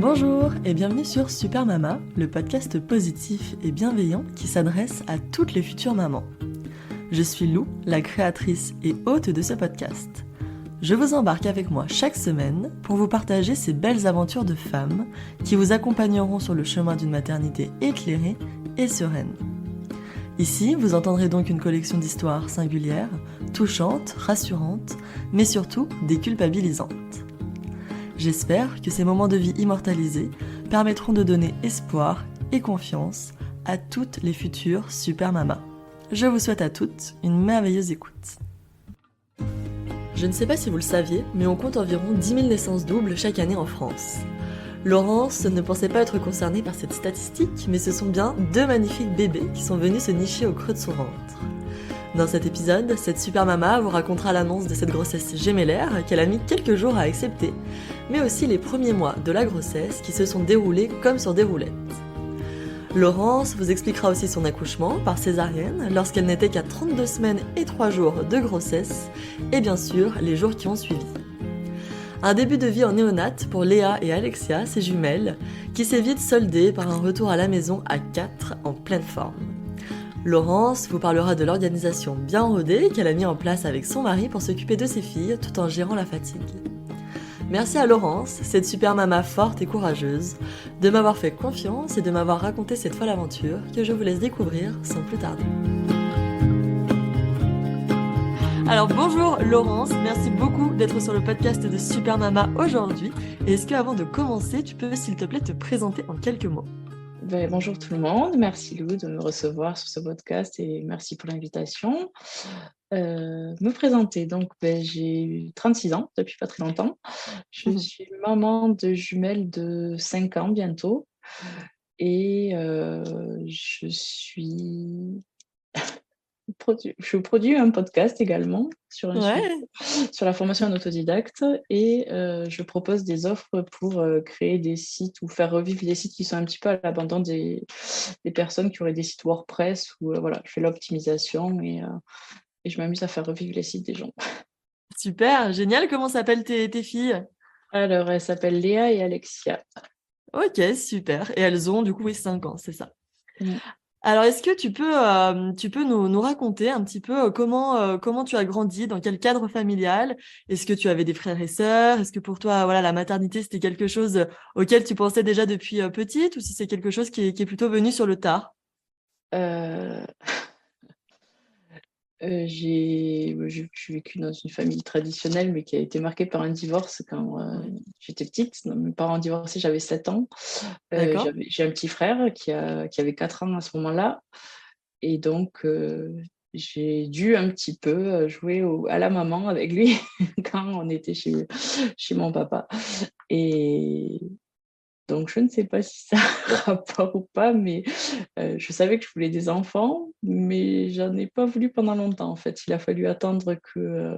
Bonjour et bienvenue sur Super Mama, le podcast positif et bienveillant qui s'adresse à toutes les futures mamans. Je suis Lou, la créatrice et hôte de ce podcast. Je vous embarque avec moi chaque semaine pour vous partager ces belles aventures de femmes qui vous accompagneront sur le chemin d'une maternité éclairée et sereine. Ici, vous entendrez donc une collection d'histoires singulières, touchantes, rassurantes, mais surtout déculpabilisantes. J'espère que ces moments de vie immortalisés permettront de donner espoir et confiance à toutes les futures super mamas. Je vous souhaite à toutes une merveilleuse écoute. Je ne sais pas si vous le saviez, mais on compte environ 10 000 naissances doubles chaque année en France. Laurence ne pensait pas être concernée par cette statistique, mais ce sont bien 2 magnifiques bébés qui sont venus se nicher au creux de son ventre. Dans cet épisode, cette super maman vous racontera l'annonce de cette grossesse gémellaire qu'elle a mis quelques jours à accepter, mais aussi les premiers mois de la grossesse qui se sont déroulés comme sur des roulettes. Laurence vous expliquera aussi son accouchement par césarienne lorsqu'elle n'était qu'à 32 semaines et 3 jours de grossesse, et bien sûr les jours qui ont suivi. Un début de vie en néonate pour Léa et Alexia, ses jumelles, qui s'est vite soldé par un retour à la maison à 4 en pleine forme. Laurence vous parlera de l'organisation bien rodée qu'elle a mis en place avec son mari pour s'occuper de ses filles tout en gérant la fatigue. Merci à Laurence, cette super maman forte et courageuse, de m'avoir fait confiance et de m'avoir raconté cette folle aventure que je vous laisse découvrir sans plus tarder. Alors bonjour Laurence, merci beaucoup d'être sur le podcast de Super Mama aujourd'hui. Et est-ce qu'avant de commencer, tu peux s'il te plaît te présenter en quelques mots ? Bonjour tout le monde, merci Lou de me recevoir sur ce podcast et merci pour l'invitation. Me présenter, donc j'ai 36 ans depuis pas très longtemps. Je suis maman de jumelles de 5 ans bientôt et je produis un podcast également sur un sujet, sur la formation en autodidacte et je propose des offres pour créer des sites ou faire revivre des sites qui sont un petit peu à l'abandon des personnes qui auraient des sites WordPress ou voilà, je fais l'optimisation et je m'amuse à faire revivre les sites des gens. Super, génial, comment s'appellent tes filles ? Alors, elles s'appellent Léa et Alexia. Ok, super. Et elles ont du coup 5 ans, c'est ça. Mmh. Alors, est-ce que tu peux nous raconter un petit peu comment tu as grandi, dans quel cadre familial? Est-ce que tu avais des frères et sœurs? Est-ce que pour toi, voilà, la maternité, c'était quelque chose auquel tu pensais déjà depuis petite, ou si c'est quelque chose qui est plutôt venu sur le tard? Euh, j'ai vécu dans une famille traditionnelle, mais qui a été marquée par un divorce quand j'étais petite. Mes parents ont divorcé, j'avais 7 ans. D'accord. J'ai un petit frère qui avait 4 ans à ce moment-là. Et donc, j'ai dû un petit peu jouer à la maman avec lui quand on était chez mon papa. Et donc, je ne sais pas si ça a un rapport ou pas, mais je savais que je voulais des enfants, mais j'en ai pas voulu pendant longtemps, en fait. Il a fallu attendre que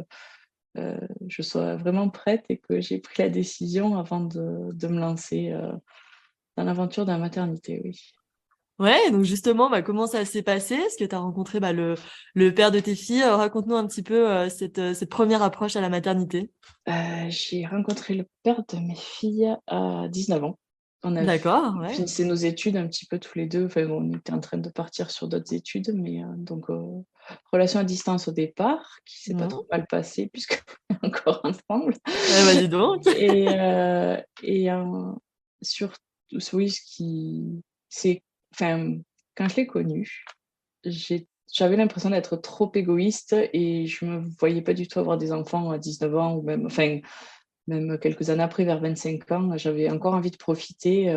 je sois vraiment prête et que j'ai pris la décision avant de me lancer dans l'aventure de la maternité, oui. Ouais, donc justement, comment ça s'est passé? Est-ce que tu as rencontré le père de tes filles? Raconte-nous un petit peu cette première approche à la maternité. J'ai rencontré le père de mes filles à 19 ans. D'accord, On ouais. finissait nos études un petit peu tous les 2. Enfin, on était en train de partir sur d'autres études, mais donc relation à distance au départ, qui s'est pas Mhm. trop mal passée puisqu'on est encore ensemble. Eh ben, dis donc. Et surtout, oui, enfin, quand je l'ai connu, j'avais l'impression d'être trop égoïste et je me voyais pas du tout avoir des enfants à 19 ans ou même quelques années après, vers 25 ans. J'avais encore envie de profiter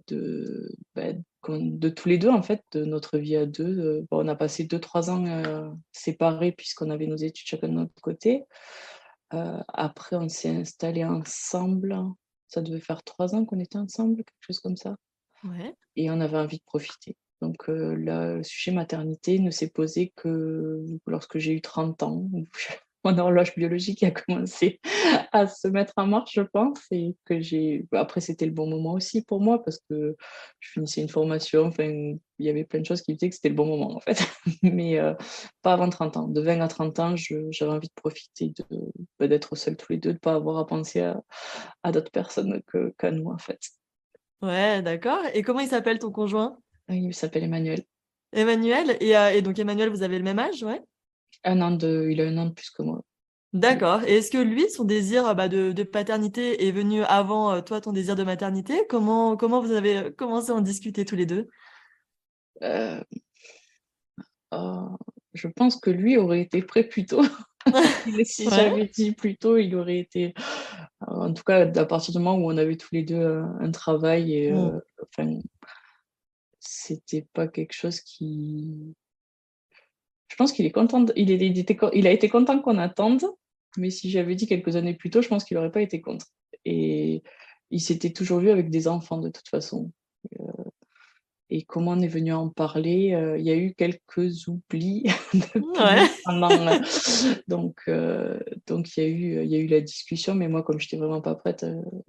de, de tous les deux, en fait, de notre vie à deux. On a passé 2-3 ans séparés puisqu'on avait nos études chacun de notre côté. Après, on s'est installés ensemble. Ça devait faire 3 ans qu'on était ensemble, quelque chose comme ça. Ouais. Et on avait envie de profiter. Donc là, le sujet maternité ne s'est posé que lorsque j'ai eu 30 ans. Mon horloge biologique a commencé à se mettre en marche, je pense. Et que après, c'était le bon moment aussi pour moi parce que je finissais une formation. Enfin, il y avait plein de choses qui me disaient que c'était le bon moment, en fait. Mais pas avant 30 ans. De 20 à 30 ans, j'avais envie de profiter d'être seuls tous les deux, de ne pas avoir à penser à d'autres personnes qu'à nous, en fait. Ouais, d'accord. Et comment il s'appelle ton conjoint? Il s'appelle Emmanuel. Emmanuel? Et donc Emmanuel, vous avez le même âge, ouais? Il a 1 an de plus que moi. D'accord. Et est-ce que lui, son désir de paternité est venu avant toi, ton désir de maternité? Comment vous avez commencé à en discuter tous les deux? Euh, euh, je pense que lui aurait été prêt plus tôt. Si Ouais. j'avais dit plus tôt, il aurait été. En tout cas, à partir du moment où on avait tous les deux un travail et Mm. enfin, c'était pas quelque chose qui. Je pense qu'il est content. Il a été content qu'on attende, mais si j'avais dit quelques années plus tôt, je pense qu'il n'aurait pas été contre. Et il s'était toujours vu avec des enfants de toute façon. Et comment on est venu en parler, il y a eu quelques oublis Ouais. depuis donc il y a eu la discussion, mais moi, comme j'étais vraiment pas prête,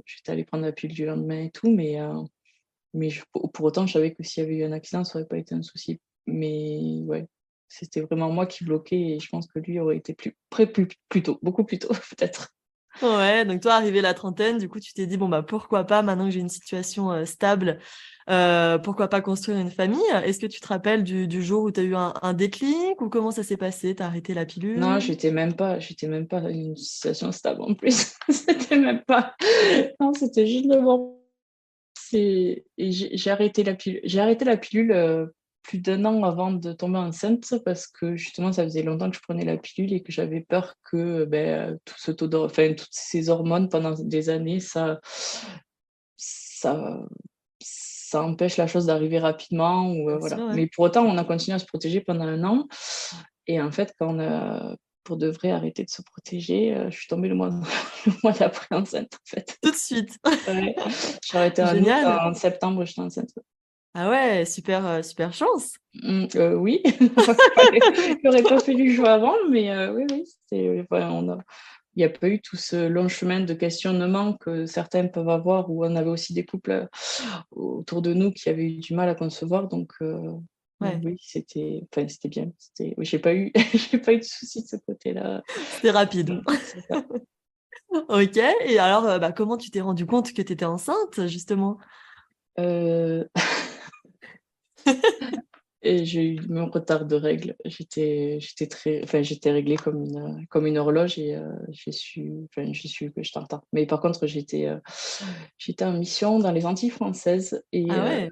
j'étais allée prendre la pilule du lendemain et tout, mais pour autant, je savais que s'il y avait eu un accident, ça aurait pas été un souci. Mais ouais, c'était vraiment moi qui bloquais et je pense que lui aurait été prêt plus tôt, beaucoup plus tôt peut-être. Ouais, donc toi, arrivé la trentaine, du coup, tu t'es dit, bon, bah, pourquoi pas, maintenant que j'ai une situation stable, pourquoi pas construire une famille? Est-ce que tu te rappelles du jour où tu as eu un déclic ou comment ça s'est passé? T'as arrêté la Non, pilule? j'étais même pas dans une situation stable en plus. C'était même pas. Non, c'était juste le moment. J'ai arrêté la pilule. J'ai arrêté la pilule plus d'1 an avant de tomber enceinte parce que justement, ça faisait longtemps que je prenais la pilule et que j'avais peur que tout ce enfin, toutes ces hormones pendant des années, ça, ça empêche la chose d'arriver rapidement. Ou, Bien voilà. sûr, ouais. Mais pour autant, on a continué à se protéger pendant 1 an. Et en fait, quand on a pour de vrai arrêté de se protéger, je suis tombée le mois, le mois d'après enceinte, en fait. Tout de suite. Ouais. J'ai arrêté en août, Génial. en septembre, j'étais enceinte. Ah ouais, super, super chance. Oui, il n'aurait pas fallu jouer avant, mais oui, oui, il n'y a pas eu tout ce long chemin de questionnement que certains peuvent avoir, où on avait aussi des couples autour de nous qui avaient eu du mal à concevoir. Donc Ouais, oui, c'était bien. Oui, j'ai pas eu, j'ai pas eu de soucis de ce côté-là. c'était rapide. C'est ça. Ok, et alors, comment tu t'es rendu compte que tu étais enceinte, justement? Euh, Et j'ai eu mon retard de règles. J'étais réglée comme une horloge et j'ai su que j'étais en retard. Mais par contre, j'étais en mission dans les Antilles françaises et Ah ouais,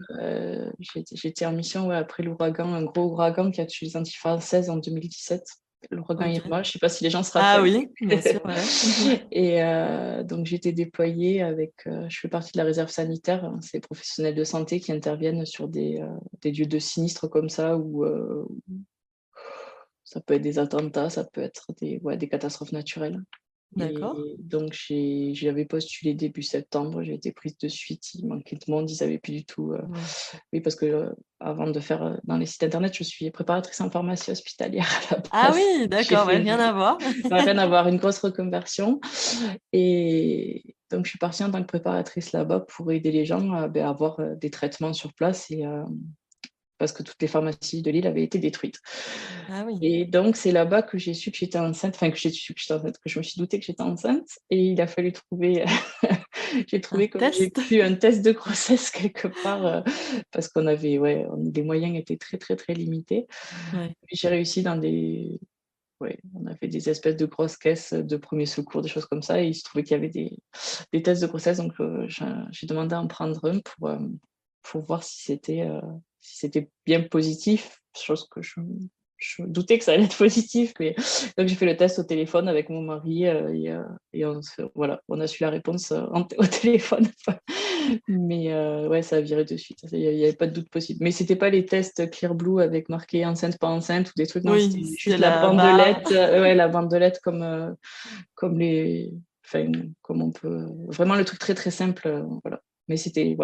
j'étais en mission, ouais, après l'ouragan, un gros ouragan qui a tué les Antilles françaises en 2017, l'ouragan ok. Irma. Je ne sais pas si les gens se Ah rappellent. oui, bien sûr, ouais. Et donc, j'étais déployée je fais partie de la réserve sanitaire, hein. C'est les professionnels de santé qui interviennent sur des lieux de sinistres comme ça, où ça peut être des attentats, ça peut être des catastrophes naturelles. D'accord. Et donc, j'avais postulé début septembre, j'ai été prise de suite, il manquait de monde, ils n'avaient plus du tout. Ouais. Oui, parce que avant de faire dans les sites internet, je suis préparatrice en pharmacie hospitalière à la Ah base. oui, J'ai d'accord, ouais, fait rien à voir. rien à voir, une grosse reconversion. Et donc, je suis partie en tant que préparatrice là-bas pour aider les gens à avoir des traitements sur place parce que toutes les pharmacies de l'île avaient été détruites. Ah oui. Et donc, c'est là-bas que j'ai su que j'étais enceinte, enfin, que j'ai su que j'étais enceinte, que je me suis doutée que j'étais enceinte. Et il a fallu trouver, j'ai Un trouvé comme j'ai test? pu un test de grossesse quelque part, parce qu'on avait, ouais, les moyens étaient très, très, très limités. Ouais. Et j'ai réussi ouais, on avait des espèces de grosses caisses de premiers secours, des choses comme ça. Et il se trouvait qu'il y avait des tests de grossesse. Donc, j'ai demandé à en prendre un pour voir si c'était bien positif, chose que je doutais que ça allait être positif. Mais donc, j'ai fait le test au téléphone avec mon mari et voilà, on a su la réponse au téléphone. Mais ouais, ça a viré de suite. Il n'y avait pas de doute possible. Mais c'était pas les tests Clear Blue avec marqué enceinte, pas enceinte ou des trucs. Non, c'était Oui, c'est juste la la barre. bandelette. Ouais, la bandelette comme enfin, comme on peut. Vraiment le truc très très simple. Voilà. Mais c'était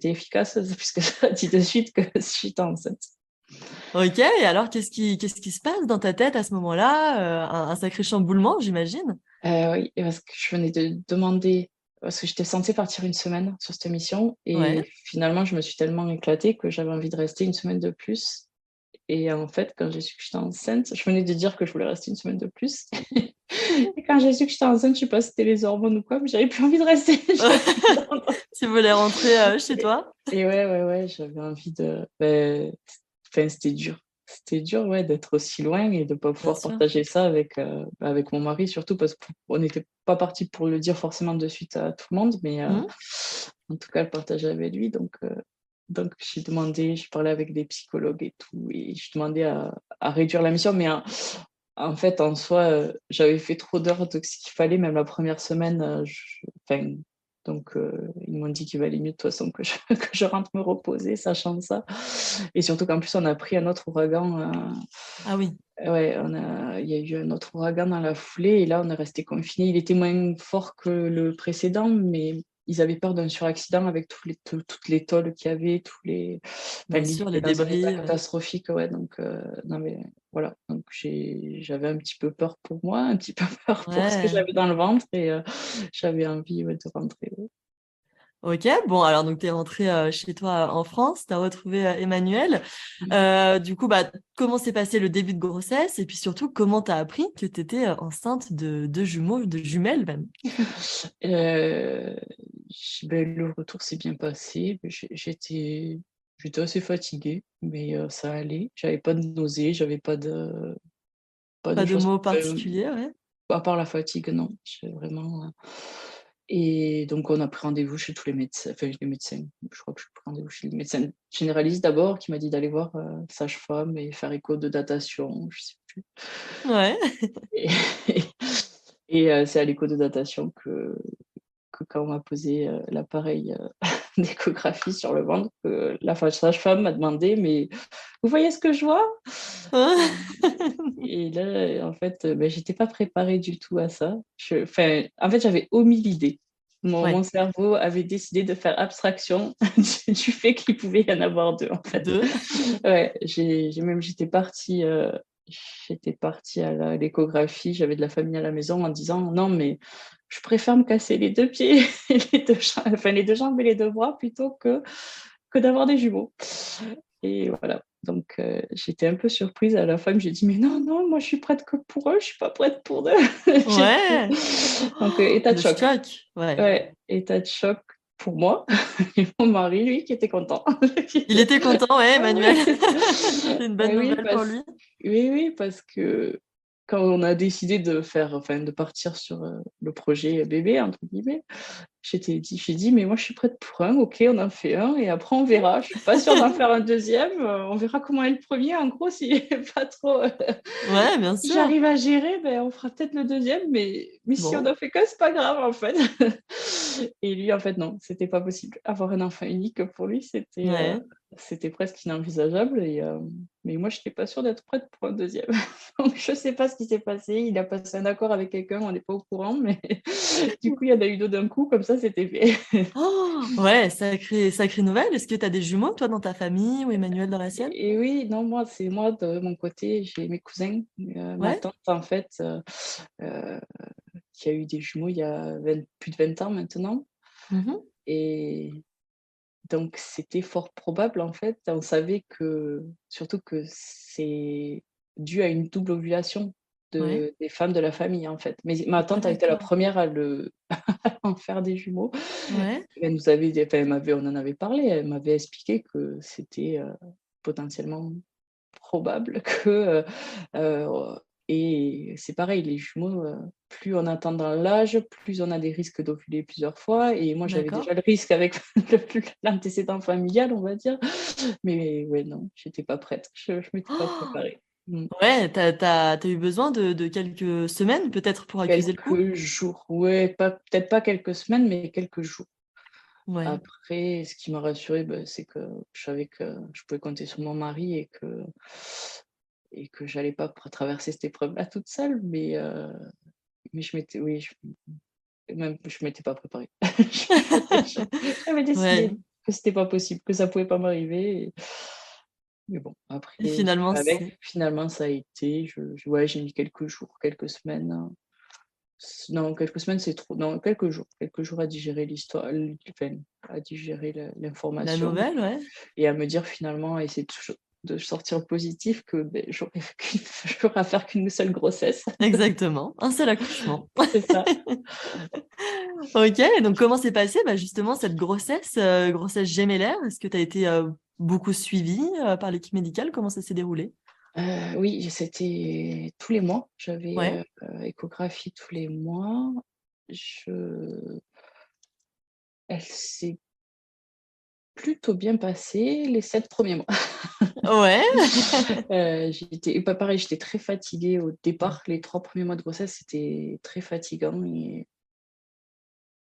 efficace puisque ça a dit de suite que j'étais enceinte. Ok, et alors qu'est-ce qui se passe dans ta tête à ce moment-là? Un sacré chamboulement, j'imagine. Oui, et parce que je venais de demander, parce que j'étais censée partir une semaine sur cette mission Ouais. et finalement, je me suis tellement éclatée que j'avais envie de rester une semaine de plus. Et en fait, quand j'ai su que j'étais enceinte, je venais de dire que je voulais rester une semaine de plus. Et quand j'ai su que j'étais enceinte, je sais pas si c'était les hormones ou quoi, mais j'avais plus envie de rester. J'avais plus d'entendre. Tu voulais rentrer chez toi? Et ouais, j'avais envie de. Enfin, c'était dur. C'était dur, ouais, d'être aussi loin et de pas Bien pouvoir sûr. partager ça avec mon mari, surtout parce qu'on n'était pas parti pour le dire forcément de suite à tout le monde, mais Mhm. en tout cas, le partager avec lui. Donc j'ai parlé avec des psychologues et tout, et je demandais à réduire la mission, mais en fait, en soi, j'avais fait trop d'heures de ce qu'il fallait, même la première semaine, enfin, donc ils m'ont dit qu'il valait mieux de toute façon que je que je rentre me reposer, sachant ça. Et surtout qu'en plus, on a pris un autre ouragan, Ah oui, ouais, il y a eu un autre ouragan dans la foulée et là, on est resté confinés. Il était moins fort que le précédent, mais ils avaient peur d'un suraccident avec toutes les tôles qu'il y avait, bien l'île sûr, était les dans un état débris. Ouais. catastrophique, ouais, donc non, mais voilà, donc j'avais un petit peu peur pour moi, un petit peu peur pour ce que Ouais. j'avais dans le ventre et j'avais envie, ouais, de rentrer, ouais. Ok, bon, alors donc tu es rentrée chez toi en France, tu as retrouvé Emmanuel. Mmh. Du coup, bah, comment s'est passé le début de grossesse et puis surtout, comment tu as appris que tu étais enceinte de jumeaux, de jumelles même? Heu, le retour s'est bien passé. J'étais assez fatiguée, mais ça allait. J'avais pas de nausées, j'avais pas de Pas de choses, mots particuliers, ouais. à part la fatigue, non. J'ai vraiment, et donc on a pris rendez-vous chez tous les médecins. Je crois que j'ai pris rendez-vous chez le médecin généraliste d'abord, qui m'a dit d'aller voir, sage-femme et faire écho de datation, je sais plus. Ouais. Et c'est à l'écho de datation que quand on m'a posé, l'appareil, d'échographie sur le ventre, que la sage-femme m'a demandé: «Mais vous voyez ce que je vois?» Et là, en fait, j'étais pas préparée du tout à ça. En fait, j'avais omis l'idée. Mon Ouais, cerveau avait décidé de faire abstraction du fait qu'il pouvait y en avoir 2 en fait. deux. Ouais, j'étais partie à l'échographie, j'avais de la famille à la maison en disant: «Non, mais je préfère me casser les 2 pieds et les 2 jambes et les 2 bras plutôt que d'avoir des jumeaux». Et voilà, donc j'étais un peu surprise à la fin, j'ai dit: «Mais non, non, moi je suis prête que pour eux, je suis pas prête pour 2». J'étais Ouais. donc Oh, état de le choc. choc. Ouais. Ouais, état de choc pour moi et mon mari, lui, qui était content. Qui Il était était content, ouais, ah Emmanuel. oui, C'était une bonne oui, nouvelle pour lui. oui, parce que quand on a décidé de partir sur, le projet «bébé» entre guillemets, j'ai dit: «Mais moi je suis prête pour un, OK, on en fait un et après on verra. Je suis pas sûre d'en faire un deuxième. On verra comment est le premier. En gros, s'il est pas trop, Ouais, bien si sûr. j'arrive à gérer, ben, on fera peut-être le deuxième, mais si on Bon. en fait qu'un, c'est pas grave en fait». Et lui, en fait, non, c'était pas possible. Avoir un enfant unique pour lui, Ouais. c'était presque inenvisageable mais moi, j'étais pas sûre d'être prête pour un deuxième. Donc je sais pas ce qui s'est passé. Il a passé un accord avec quelqu'un, on n'est pas au courant, mais du coup, il y en a eu 2 d'un coup, comme ça, c'était fait. Oh, ouais, sacrée nouvelle. Est-ce que tu as des jumeaux, toi, dans ta famille ou Emmanuel dans la sienne? Et oui, non, moi de mon côté, j'ai mes cousins, ma Ouais? tante en fait, heu, qui a eu des jumeaux il y a plus de 20 ans maintenant, Mhm. et donc c'était fort probable en fait. On savait que surtout que c'est dû à une double ovulation Ouais. des femmes de la famille en fait. Mais ma tante a été la D'accord. première à en faire des jumeaux. Ouais. On en avait parlé, elle m'avait expliqué que c'était, potentiellement probable que, heu et c'est pareil, les jumeaux, plus on attend dans l'âge, plus on a des risques d'ovuler plusieurs fois, et moi j'avais D'accord. déjà le risque avec l'antécédent familial, on va dire. Mais ouais, non, j'étais pas prête. Je m'étais pas Oh, préparée. Mmh. ouais, t'as eu besoin de quelques semaines, peut-être, pour accuser le coup? Quelques jours, ouais, peut-être pas quelques semaines, mais quelques jours. Ouais. Après, ce qui m'a rassurée, c'est que je savais que je pouvais compter sur mon mari et que j'allais pas traverser cette épreuve-là toute seule, mais je m'étais oui, je m'étais pas préparée. J'avais Ouais. décidé que c'était pas possible, que ça pouvait pas m'arriver, Mais bon, Et après, j'ai finalement, fait avec. c'est Finalement, ça a été, ouais, j'ai mis quelques jours, quelques semaines, non, quelques semaines, c'est trop. Non, quelques jours à digérer l'histoire, enfin, à digérer la l'information nouvelle, ouais. et à me dire finalement, à essayer de sortir positif que, j'aurais à faire qu'une seule grossesse. Exactement, un seul accouchement. C'est ça. OK, donc comment s'est passée, bah, justement cette grossesse, grossesse gémellaire? Est-ce que tu as été, beaucoup suivie, par l'équipe médicale? Comment ça s'est déroulé? Oui, c'était tous les mois. J'avais, Ouais, échographie tous les mois. Je Elle s'est plutôt bien passée les 7 premiers mois. ouais, Pareil, j'étais très fatiguée au départ. Les 3 premiers mois de grossesse, c'était très fatigant et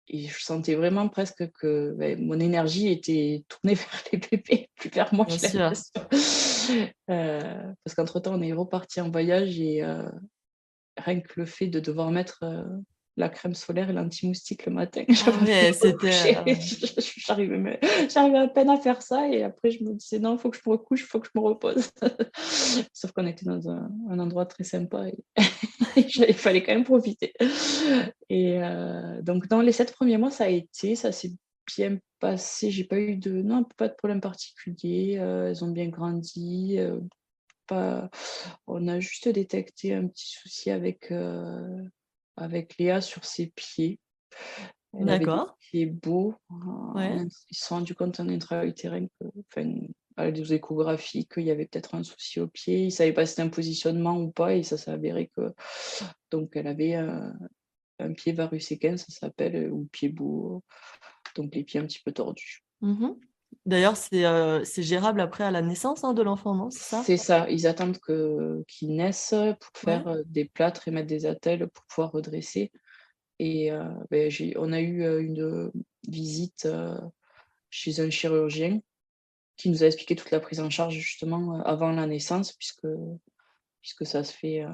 je sentais vraiment presque que, mon énergie était tournée vers les bébés, plus vers moi, bien j'ai sûr. l'impression. Parce qu'entre-temps, on est repartis en voyage et rien que le fait de devoir mettre, la crème solaire et l'anti-moustique le matin, Ah j'avais envie de ouais, me c'était, recoucher. J'arrivais à peine à faire ça et après je me disais: «Non, il faut que je me recouche, il faut que je me repose». Sauf qu'on était dans un endroit très sympa et il fallait quand même profiter et donc dans les 7 premiers mois, ça s'est bien passé. J'ai pas eu de non, pas de problème particulier, elles ont bien grandi, pas on a juste détecté un petit souci avec Léa sur ses pieds. Elle avait des d'accord, pieds beaux, ouais, ils se sont rendus compte en intra-utérin que enfin, à des échographies qu'il y avait peut-être un souci au pied. Ils ne savaient pas si c'était un positionnement ou pas et ça s'est avéré que donc elle avait, un pied varusséquin, ça s'appelle, ou pied beau, donc les pieds un petit peu tordus. mmh. D'ailleurs, c'est gérable après à la naissance, hein, de l'enfant, non, c'est ça? C'est ça, ils attendent qu'ils naissent pour Ouais, faire, des plâtres et mettre des attelles pour pouvoir redresser. Et on a eu, une visite, chez un chirurgien qui nous a expliqué toute la prise en charge justement, avant la naissance puisque ça se fait,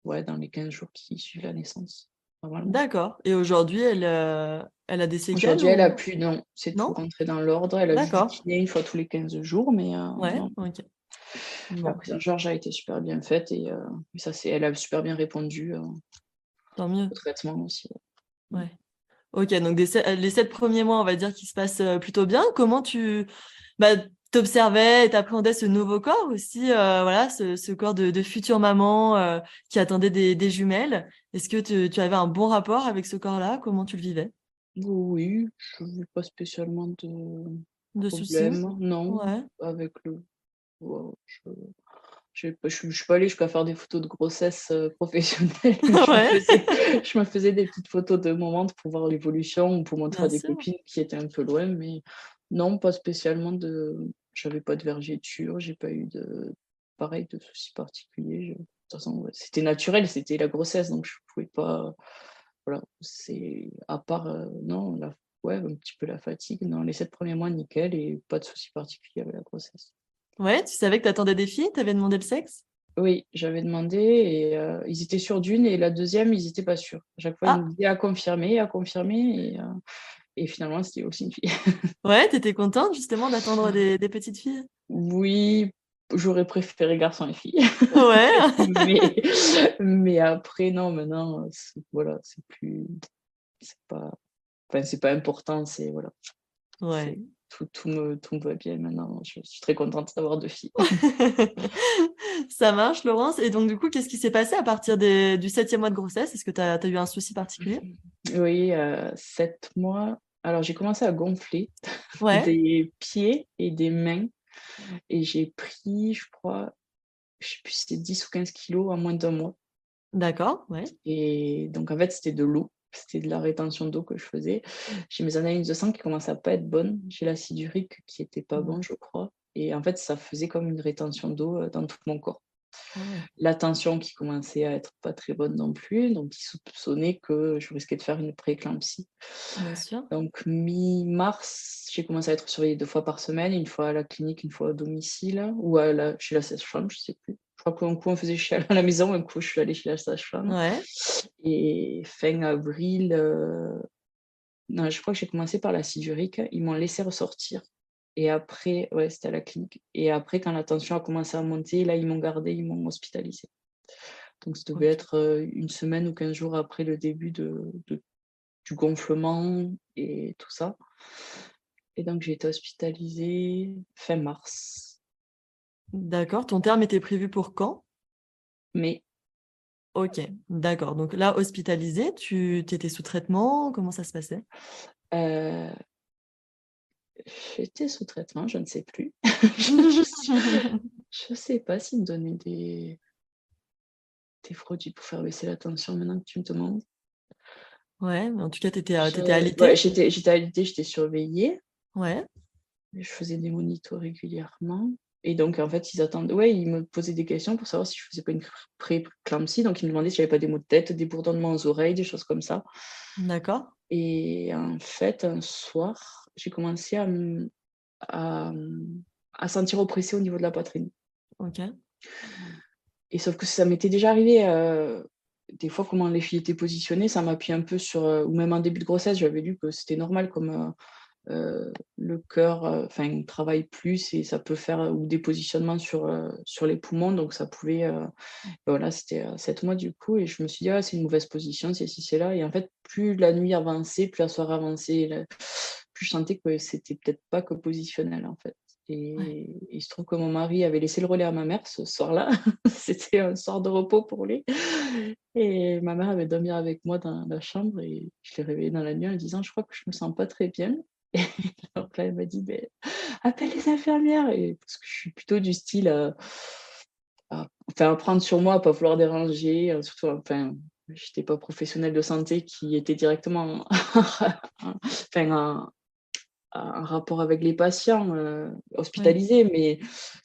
ouais, dans les 15 jours qui suivent la naissance, normalement. d'accord, et aujourd'hui, elle a des séquelles Aujourd'hui, elle a ou plus non, c'est tout non? rentré dans l'ordre. Elle a juste du D'accord, kiné une fois tous les 15 jours, mais ouais, non, OK, la bon, prise en charge a été super bien faite et ça c'est elle a super bien répondu, tant mieux, au traitement aussi, ouais. Mmh. ouais. OK, donc les 7 premiers mois, on va dire qu'ils se passent, plutôt bien. Comment bah, t'observais et tu ce nouveau corps aussi, voilà, ce corps de future maman, qui attendait des jumelles? Est-ce que tu avais un bon rapport avec ce corps-là? Comment tu le vivais? Oui, je n'ai pas spécialement de De soucis? problème, non, Ouais. avec le wow, je suis pas allée jusqu'à faire des photos de grossesse, professionnelles, mais Ouais, je me faisais des petites photos de moments pour voir l'évolution ou pour montrer à bien des sûr. copines qui étaient un peu loin, mais non, pas spécialement j'avais pas de vergeture, j'ai pas eu pareil, de soucis particuliers. De toute façon, ouais, c'était naturel, c'était la grossesse, donc je pouvais pas voilà, c'est à part, non, ouais, un petit peu la fatigue. Non, les 7 premiers mois, nickel et pas de soucis particuliers avec la grossesse. Ouais, tu savais que tu attendais des filles? Tu avais demandé le sexe? Oui, j'avais demandé et ils étaient sûrs d'une et la deuxième, ils étaient pas sûrs. À chaque fois, ils Ah! nous disaient: à confirmer» et finalement, c'était aussi une fille. Ouais, tu étais contente justement d'attendre des petites filles? Oui, j'aurais préféré garçon et fille, Ouais, mais mais après non, maintenant, voilà, c'est pas c'est pas important, c'est voilà, ouais. c'est tout me va bien maintenant. Je suis très contente d'avoir 2 filles. Ça marche, Laurence. Et donc, du coup, qu'est-ce qui s'est passé à partir du 7e mois de grossesse? Est-ce que tu as eu un souci particulier? Oui, 7 mois. Alors j'ai commencé à gonfler Ouais, des pieds et des mains et j'ai pris, je crois, je sais plus si c'était 10 ou 15 kilos en moins d'un mois d'accord, ouais. et donc en fait, c'était de l'eau, c'était de la rétention d'eau que je faisais. J'ai mes analyses de sang qui commençaient à pas être bonnes. J'ai l'acide urique qui était pas Mmh. bon, je crois et en fait, ça faisait comme une rétention d'eau, dans tout mon corps. Ah ouais, La tension qui commençait à être pas très bonne non plus, donc ils soupçonnaient que je risquais de faire une prééclampsie. bien sûr. Donc mi-mars, j'ai commencé à être surveillée 2 fois par semaine, une fois à la clinique, une fois à domicile ou chez la sage-femme, je sais plus. Je crois qu'un coup on faisait chez à la maison, un coup je suis allée chez la sage-femme Ouais, et fin avril, non, je crois que j'ai commencé par l'acide urique. Ils m'ont laissé ressortir Et après, ouais, c'était à la clinique. Et après, quand la tension a commencé à monter, là, ils m'ont gardée, ils m'ont hospitalisée. Donc ça devait OK. être, 1 semaine ou 15 jours après le début du gonflement et tout ça. Et donc j'ai été hospitalisée fin mars. D'accord, ton terme était prévu pour quand? Mais, OK, d'accord, donc là, hospitalisée, tu étais sous traitement? Comment ça se passait? heu, j'étais sous traitement, je ne sais plus. Je je sais pas s'ils me donnaient des produits pour faire baisser la tension maintenant que tu me demandes. Ouais, mais en tout cas, tu étais, Ouais, alitée? j'étais alitée, j'étais surveillée. Ouais, Je faisais des monitos régulièrement et donc en fait, ils attendaient ouais, ils me posaient des questions pour savoir si je faisais pas une pré-éclampsie, donc ils me demandaient si j'avais pas des maux de tête, des bourdonnements aux oreilles, des choses comme ça d'accord. et en fait, un soir, j'ai commencé à sentir oppressée au niveau de la poitrine OK. et sauf que ça m'était déjà arrivé, des fois comment les filles étaient positionnées, ça m'appuyait un peu sur, ou même en début de grossesse, j'avais lu que c'était normal comme, le cœur, enfin, travaille plus et ça peut faire, ou des positionnements sur les poumons, donc ça pouvait, voilà, c'était, 7 mois du coup et je me suis dit: «Ah, c'est une mauvaise position, c'est ci, c'est là» et en fait, plus la nuit avançait, plus la soirée avançait et là, plus je sentais que c'était peut-être pas que positionnel, en fait Ouais. et il se trouve que mon mari avait laissé le relais à ma mère ce soir-là. C'était un soir de repos pour lui et ma mère avait dormi avec moi dans la chambre et je l'ai réveillée dans la nuit en lui disant: «Je crois que je me sens pas très bien». Donc là, elle m'a dit: «Beh, appelle les infirmières» et parce que je suis plutôt du style, à prendre sur moi, à pas vouloir déranger, surtout, enfin, j'étais pas professionnelle de santé qui était directement enfin, en rapport avec les patients, Ouais. hospitalisés, mais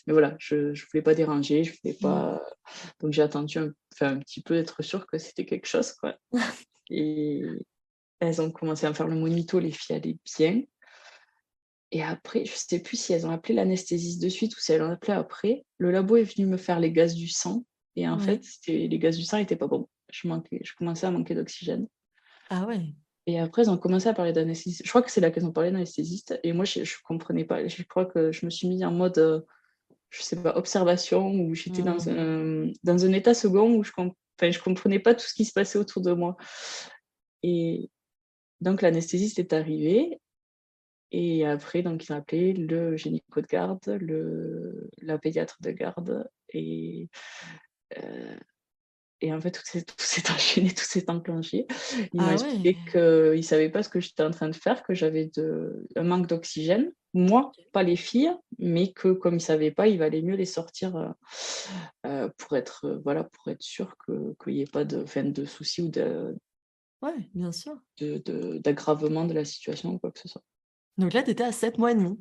voilà, je voulais pas déranger, je voulais Mmh. pas donc j'ai attendu un petit peu être sûre que c'était quelque chose, quoi et elles ont commencé à me faire le monito, les filles allaient bien. Et après, je sais plus si elles ont appelé l'anesthésiste de suite ou si elles l'ont appelé après. Le labo est venu me faire les gaz du sang et en fait, Ouais. les gaz du sang étaient pas bons. Je commençais à manquer d'oxygène Ah ouais. et après ils ont commencé à parler d'anesthésiste. Je crois que c'est là qu'elles ont parlé d'anesthésiste et moi je comprenais pas. Je crois que je me suis mis en mode, je sais pas, observation où j'étais Mmh. dans un état second où je comprenais pas tout ce qui se passait autour de moi et donc l'anesthésiste est arrivé. Et après, donc ils ont appelé le gynéco de garde, la pédiatre de garde heu et en fait, tout s'est enchaîné, tout s'est enclenché. Ils m'ont Ah ouais. expliqué qu'ils ne savaient pas ce que j'étais en train de faire, que j'avais un manque d'oxygène. Moi, pas les filles, mais que comme ils ne savaient pas, il valait mieux les sortir, pour être, voilà, pour être sûr qu'il y ait pas de soucis ou Ouais, bien sûr. d'aggravement de la situation ou quoi que ce soit. Donc là, tu étais à 7 mois et demi?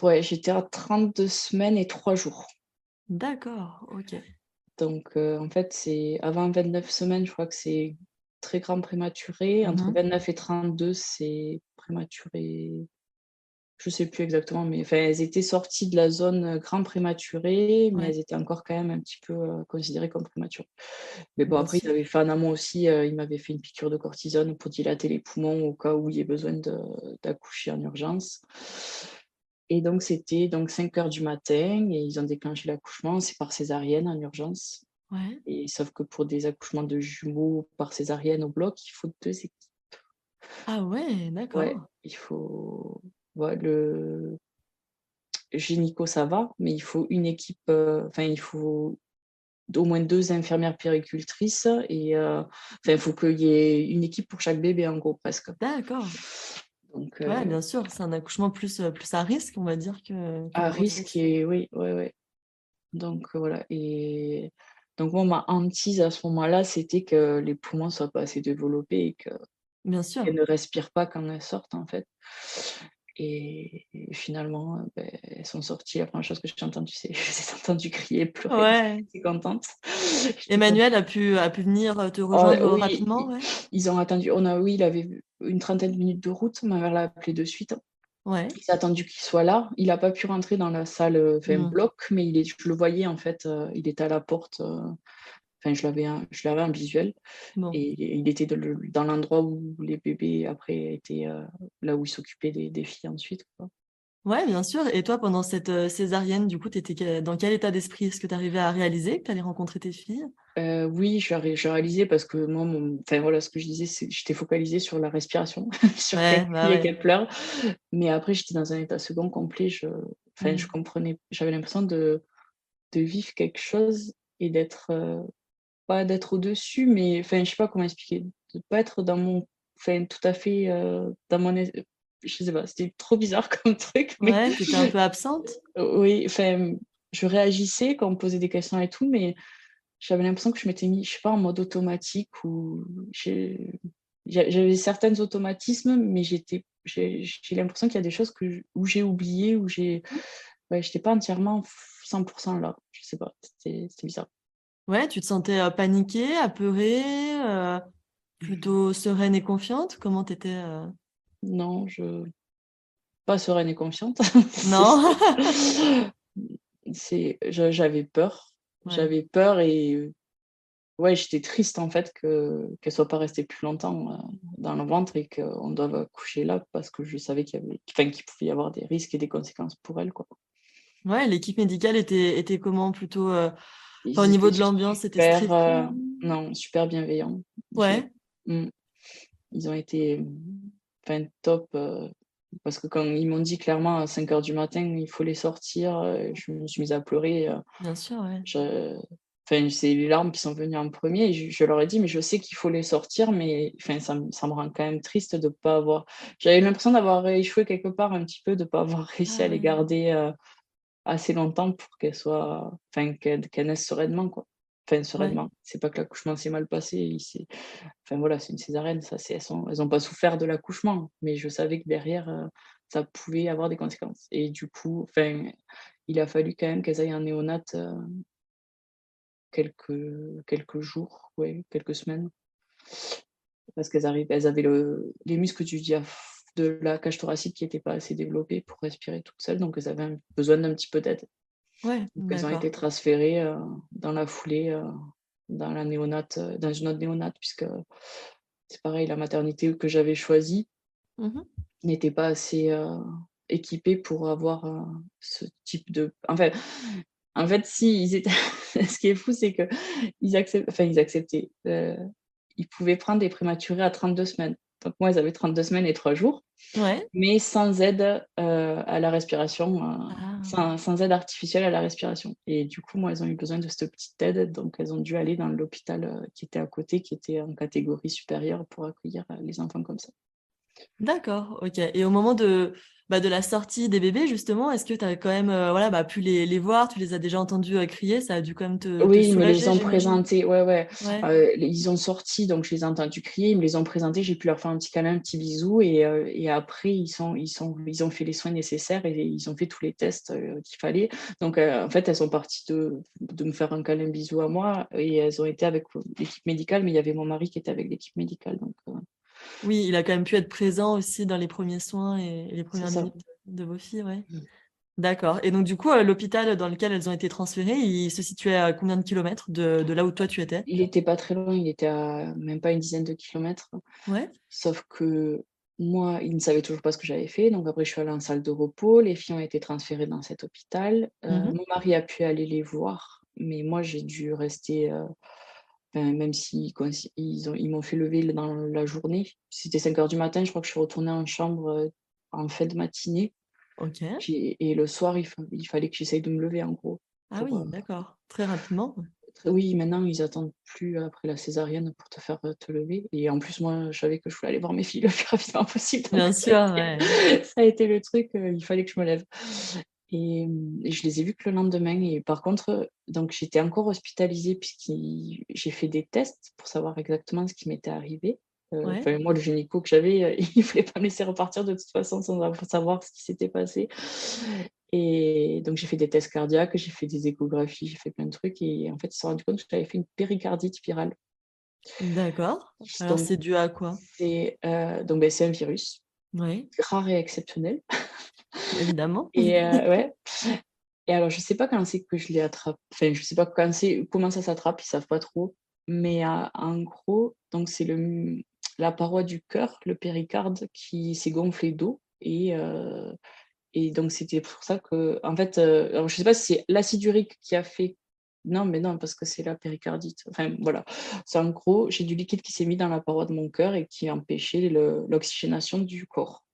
Ouais, j'étais à 32 semaines et 3 jours. D'accord, OK. Donc, en fait, c'est avant 29 semaines, je crois que c'est très grand prématuré. Mmh Entre mh. 29 et 32, c'est prématuré, je sais plus exactement, mais enfin, elles étaient sorties de la zone, grand prématuré, mais Ouais, elles étaient encore quand même un petit peu, considérées comme prématurées. Mais bon, bien après, ils sûr. avaient fait en amont aussi, ils m'avaient fait une piqûre de cortisone pour dilater les poumons au cas où il y ait besoin d'accoucher en urgence. Et donc, c'était donc 5 heures du matin et ils ont déclenché l'accouchement, c'est par césarienne en urgence. Ouais. Et sauf que pour des accouchements de jumeaux par césarienne au bloc, il faut 2 équipes. Ah ouais, Ouais, d'accord. il faut ouais, le gynéco, ça va, mais il faut une équipe, enfin, il faut au moins 2 infirmières puéricultrices et enfin, il faut qu'il y ait une équipe pour chaque bébé, en gros, presque. D'accord. Donc Ouais, bien sûr, c'est un accouchement plus à risque, on va dire, qu'une à risque grossesse. et oui, ouais, ouais. Donc voilà et donc moi, ma hantise à ce moment-là, c'était que les poumons soient pas assez développés et que Bien qu'elles sûr. ne respirent pas quand elles sortent, en fait. Et finalement, elles sont sorties. La première chose que j'ai entendue, c'est je les ai entendues crier, pleurer parce qu'elles Ouais. étaient contentes. J'étais contente. Emmanuel a pu venir, te Oh rejoindre, oui, rapidement, ouais? ils ont attendu. Oui, il avait une trentaine de minutes de route. Ma mère l'a appelé de suite. Ouais. Il s'est attendu qu'il soit là. Il a pas pu rentrer dans la salle, enfin Mmh. bloc, mais je le voyais en fait, il était à la porte, enfin je l'avais en visuel Bon. et il était dans l'endroit où les bébés après étaient, là où il s'occupait des filles ensuite, quoi. Ouais, bien sûr. Et toi, pendant cette césarienne, du coup, tu étais dans quel état d'esprit? Est-ce que tu arrivais à réaliser que tu allais rencontrer tes filles? Oui, j'ai réalisé parce que moi, enfin voilà, ce que je disais, c'est que j'étais focalisée sur la respiration, sur qu'elle Ouais, crie bah et ouais. qu'elle pleure. Mais après, j'étais dans un état second complet. Enfin, je Mm. comprenais, j'avais l'impression de vivre quelque chose et d'être, pas d'être au-dessus, mais enfin, je sais pas comment expliquer, de pas être dans mon, enfin, tout à fait dans je sais pas, c'était trop bizarre comme truc, mais Ouais, t'étais un peu absente? oui, enfin, je réagissais quand on me posait des questions et tout, mais j'avais l'impression que je m'étais mis, je sais pas, en mode automatique ou j'avais certains automatismes, mais j'ai l'impression qu'il y a des choses où j'ai oublié, ouais, j'étais pas entièrement 100% là. Je sais pas, c'était bizarre. Ouais, tu te sentais paniquée, apeurée, plutôt sereine et confiante? Comment t'étais Non, pas sereine et confiante. Non? J'avais peur. Ouais. J'avais peur et ouais, j'étais triste en fait qu'elle soit pas restée plus longtemps dans le ventre et qu'on doive accoucher là parce que je savais qu'il pouvait y avoir des risques et des conséquences pour elle, quoi. Ouais, l'équipe médicale était comment? Plutôt, enfin, au Ils niveau étaient de l'ambiance, c'était super, stressant? non, super bienveillants. J'ai Ouais, mmh, ils ont été, enfin top, parce que quand ils m'ont dit clairement à 5 heures du matin: «Il faut les sortir», je me suis mise à pleurer, bien sûr, ouais. je enfin, c'est les larmes qui sont venues en premier. Et je leur ai dit: «Mais je sais qu'il faut les sortir, mais enfin, ça me rend quand même triste de pas avoir». J'avais l'impression d'avoir échoué quelque part un petit peu, de pas avoir réussi Ah à les ouais, garder, assez longtemps pour qu'elles naissent sereinement, quoi. Enfin, ouais, sereinement, c'est pas que l'accouchement s'est mal passé, enfin voilà, c'est une césarienne, ça c'est elles ont pas souffert de l'accouchement, mais je savais que derrière, ça pouvait avoir des conséquences et du coup, enfin, il a fallu quand même qu'elles aillent en néonat, quelques jours, ouais, quelques semaines, parce elles avaient les muscles de la cage thoracique qui étaient pas assez développés pour respirer toutes seules, donc elles avaient besoin d'un petit peu d'aide. ouais, Donc elles ont été d'accord. transférées, dans la foulée, dans la néonate, dans une autre néonate puisque c'est pareil, la maternité que j'avais choisie Mmh. n'était pas assez, équipée pour avoir, ce type de en fait si, ils étaient ce qui est fou, c'est qu'ils acceptaient, ils pouvaient prendre des prématurés à 32 semaines. Donc moi, elles avaient 32 semaines et 3 jours, Ouais. mais sans aide, à la respiration, Ah. sans aide artificielle à la respiration et du coup, moi, elles ont eu besoin de cette petite aide, donc elles ont dû aller dans l'hôpital, qui était à côté, qui était en catégorie supérieure pour accueillir, les enfants comme ça. D'accord, OK. Et au moment de la sortie des bébés justement, est-ce que tu as quand même, voilà, bah, pu les voir? Tu les as déjà entendus, crier? Ça a dû quand même te Oui, ils me les soulager, ont j'imagine? présentés, ouais, ouais. Ouais. Ils ont sorti, donc je les ai entendus crier, ils me les ont présentés, j'ai pu leur faire un petit câlin, un petit bisou et après ils ont fait les soins nécessaires et ils ont fait tous les tests, qu'il fallait. Donc en fait, elles sont parties de me faire un câlin, bisou à moi et elles ont été avec l'équipe médicale, mais il y avait mon mari qui était avec l'équipe médicale, donc Oui, il a quand même pu être présent aussi dans les premiers soins et les c'est premières ça. minutes de vos filles, ouais. D'accord. Et donc du coup, l'hôpital dans lequel elles ont été transférées, il se situait à combien de kilomètres de là où toi tu étais? Il était pas très loin, il était à même pas une dizaine de kilomètres. Ouais? Sauf que moi, ils ne savaient toujours pas ce que j'avais fait. Donc après, je suis allée en salle de repos. Les filles ont été transférées dans cet hôpital. Mmh. Mon mari a pu aller les voir, mais moi, j'ai dû rester, enfin, même s'ils coïnci ils m'ont fait lever dans la journée. C'était 5 heures du matin, je crois que je suis retournée en chambre, en fin de matinée. OK. Et le soir, il fallait que j'essaye de me lever, en gros, Ah pour, oui, d'accord. Très rapidement? oui, maintenant, ils attendent plus après la césarienne pour te faire, te lever et en plus, moi, je savais que je voulais aller voir mes filles le plus rapidement possible, donc Bien sûr, ouais. ça a été le truc, il fallait que je me lève et je les ai vus que le lendemain et par contre, donc j'étais encore hospitalisée j'ai fait des tests pour savoir exactement ce qui m'était arrivé. Ouais. Enfin, moi, le gynéco que j'avais, il voulait pas me laisser repartir de toute façon sans savoir ce qui s'était passé et donc j'ai fait des tests cardiaques, j'ai fait des échographies, j'ai fait plein de trucs et en fait, ils se sont rendus compte que j'avais fait une péricardite virale. D'accord. Alors Donc c'est dû à quoi? c'est un virus Oui, rare et exceptionnel évidemment. et ouais et alors je sais pas quand c'est que je l'ai attrapé, enfin je sais pas comment ça s'attrape, ils savent pas trop, mais en gros, donc c'est la paroi du cœur, le péricarde qui s'est gonflé d'eau Et donc, c'était pour ça que, en fait, alors je sais pas si c'est l'acide urique qui a fait. Non, mais non, parce que c'est la péricardite. Enfin, voilà. C'est en gros, j'ai du liquide qui s'est mis dans la paroi de mon cœur et qui a empêché l'oxygénation du corps.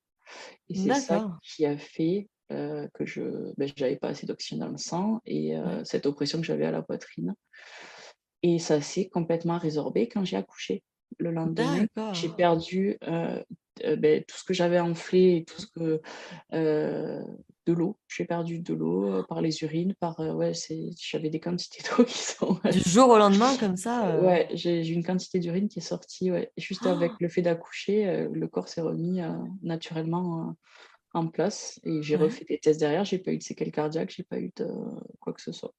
Et c'est ça D'accord. qui a fait que j'avais pas assez d'oxygène dans le sang et Ouais. cette oppression que j'avais à la poitrine. Et ça s'est complètement résorbé quand j'ai accouché. Le lendemain, j'ai D'accord. perdu, tout ce que j'avais enflé et tout ce que, heu, de l'eau. J'ai perdu de l'eau, par les urines, ouais, j'avais des quantités d'eau qui sont Du jour au lendemain comme ça, ouais, j'ai une quantité d'urine qui est sortie, ouais. Juste avec le fait d'accoucher, le corps s'est remis, naturellement, en place et j'ai Ouais. refait des tests derrière. J'ai pas eu de séquelles cardiaques, j'ai pas eu de quoi que ce soit.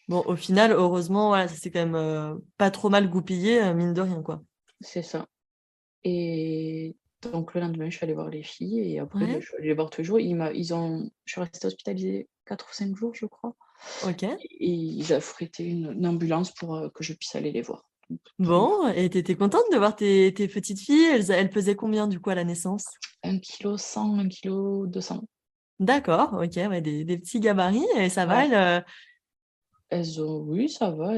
Bon, au final, heureusement, voilà, ça s'est quand même, pas trop mal goupillé, mine de rien, quoi. C'est ça. Et donc le lendemain, je suis allée voir les filles et après, Ouais, je suis allée les voir tous les jours. Je suis restée hospitalisée 4 ou 5 jours, je crois OK. et ils affrétaient une ambulance pour, que je puisse aller les voir. Donc tout Bon et tu étais contente de voir tes petites filles? Elles pesaient combien, du coup, à la naissance? 1 kg 100, 1 kg 200. D'accord, OK, ouais, des petits gabarits et ça va, Ouais, elles, oui, ça va,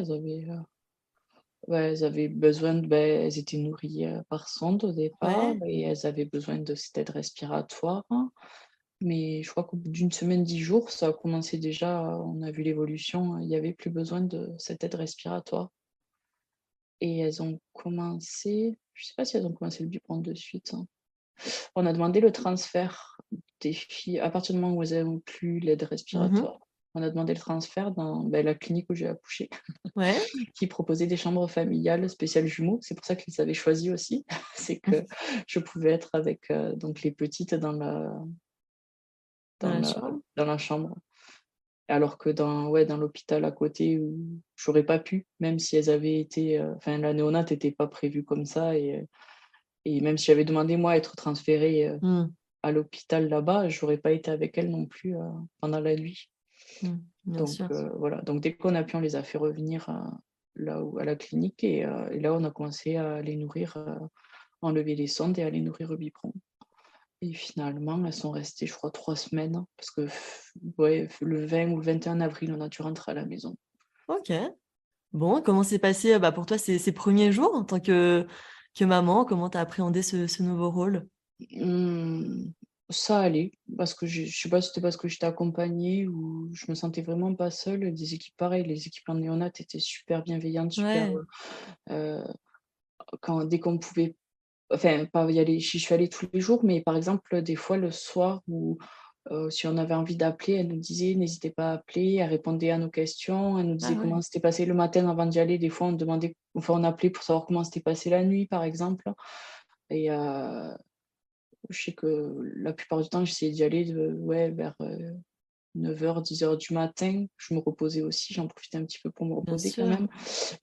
ouais, elles avaient besoin elles étaient nourries, par sonde au départ ouais? et elles avaient besoin de cette aide respiratoire. Mais je crois qu'au bout d'une semaine, 10 jours, ça a commencé déjà, on a vu l'évolution, il y avait plus besoin de cette aide respiratoire et elles ont commencé je sais pas si elles ont commencé le biberon de suite, hein. On a demandé le transfert des filles à partir du moment où elles ont plus l'aide Mmh. respiratoire. On a demandé le transfert dans, la clinique où j'ai accouché, Ouais. qui proposait des chambres familiales spéciales jumeaux. C'est pour ça qu'ils avaient choisi aussi. C'est que je pouvais être avec, donc les petites Dans dans la la chambre? dans la chambre. Alors que dans l'hôpital à côté où j'aurais pas pu, même si elles avaient été, enfin la néonate était pas prévue comme ça et même si j'avais demandé moi à être transférée, Mmh. à l'hôpital là-bas, j'aurais pas été avec elles non plus, pendant la nuit. Mmh. Bien Donc sûr. voilà, donc dès qu'on a pu, on les a fait revenir, là où à la clinique et là on a commencé à les nourrir, enlever les sondes et à les nourrir au biberon. Et finalement, elles sont restées, je crois, 3 semaines parce que ouais, le 20 ou le 21 avril, on a dû rentrer à la maison. OK. Bon, comment s'est passé, bah, pour toi ces premiers jours en tant que maman? Comment tu as appréhendé ce nouveau rôle? Mmh, ça allait parce que je sais pas si c'était parce que j'étais accompagnée ou je me sentais vraiment pas seule. Des équipes pareilles, les équipes en néonat étaient super bienveillantes, super, Ouais. heu, dès qu'on pouvait enfin pas y aller, j'y suis allée tous les jours, mais par exemple, des fois le soir ou si on avait envie d'appeler, elle nous disait: «N'hésitez pas à appeler», elle répondait à nos questions, elle nous Ah disait ouais. comment s'était passé le matin avant d'y aller. Des fois, on appelait pour savoir comment s'était passé la nuit, par exemple et je sais que la plupart du temps, j'essayais d'y aller ouais, vers, 9h 10h du matin. Je me reposais aussi, j'en profitais un petit peu pour me Bien reposer quand sûr. même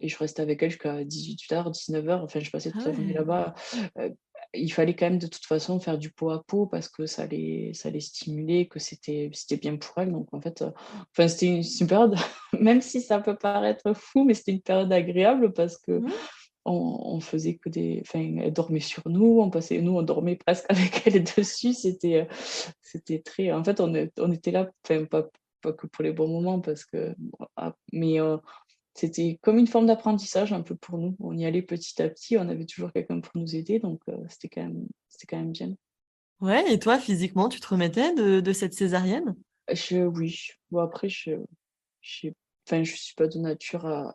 et je restais avec elle jusqu'à 18h 19h. Enfin, je passais Ah toute la journée ouais. là-bas. Heu, il fallait quand même de toute façon faire du pot à pot parce que ça les stimulait, que c'était bien pour elle donc en fait, enfin, c'est une période même si ça peut paraître fou, mais c'était une période agréable parce que Mmh. on faisait que enfin, elle dormait sur nous, on dormait presque avec elle dessus. C'était très en fait, on était là, enfin, pas que pour les bons moments parce que bon, mais c'était comme une forme d'apprentissage un peu pour nous. On y allait petit à petit, on avait toujours quelqu'un pour nous aider donc c'était quand même bien. Ouais et toi physiquement, tu te remettais de cette césarienne? Oui, bon après j'ai enfin, je suis pas de nature à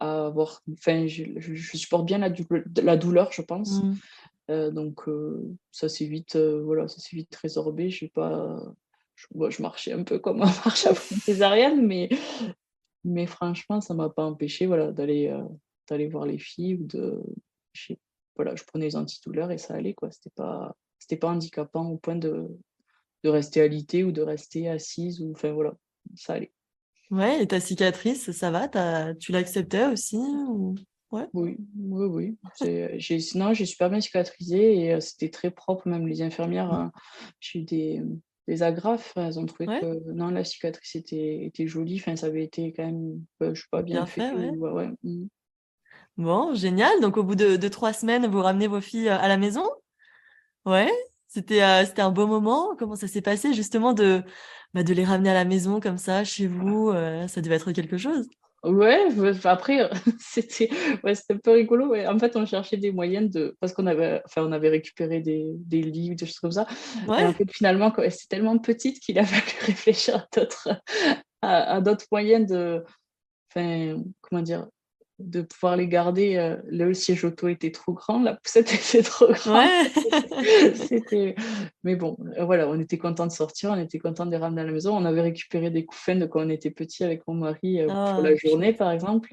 avoir enfin, je supporte bien la douleur, je pense. Mmh. Donc voilà, ça s'est vite résorbé. J'ai pas je marchais un peu comme on marche après une césarienne, mais franchement, ça m'a pas empêché, voilà, d'aller voir les filles ou je sais voilà, je prenais les antidouleurs et ça allait, quoi. C'était pas handicapant au point de rester alitée ou de rester assise ou enfin voilà, ça allait. Ouais et ta cicatrice, ça va? Tu l'acceptais aussi ou? Ouais? Oui, oui, oui, non, j'ai super bien cicatrisé et c'était très propre, même les infirmières, j'ai eu des agrafes, elles ont trouvé Ouais? que non, la cicatrice était jolie, enfin, ça avait été quand même, je sais pas, bien Bien fait fait, ouais. ou ouais, ouais, mmh. Bon, génial, donc au bout de 3 semaines, vous ramenez vos filles, à la maison? Ouais? C'était un beau moment? Comment ça s'est passé justement de les ramener à la maison comme ça, chez vous, ça devait être quelque chose? Ouais, après, c'était c'était un peu rigolo, ouais. En fait, on cherchait des moyens parce on avait récupéré des livres, des choses comme ça et en Ouais, fait, finalement, quand elle était tellement petite qu'il a fallu réfléchir à d'autres moyens comment dire? De pouvoir les garder, le siège auto était trop grand, la poussette était trop grande. ouais. C'était mais bon, voilà, on était contents de sortir, on était contents de les ramener à la maison. On avait récupéré des coussins de quand on était petits avec mon mari, pour Ah, la journée, chouette. par exemple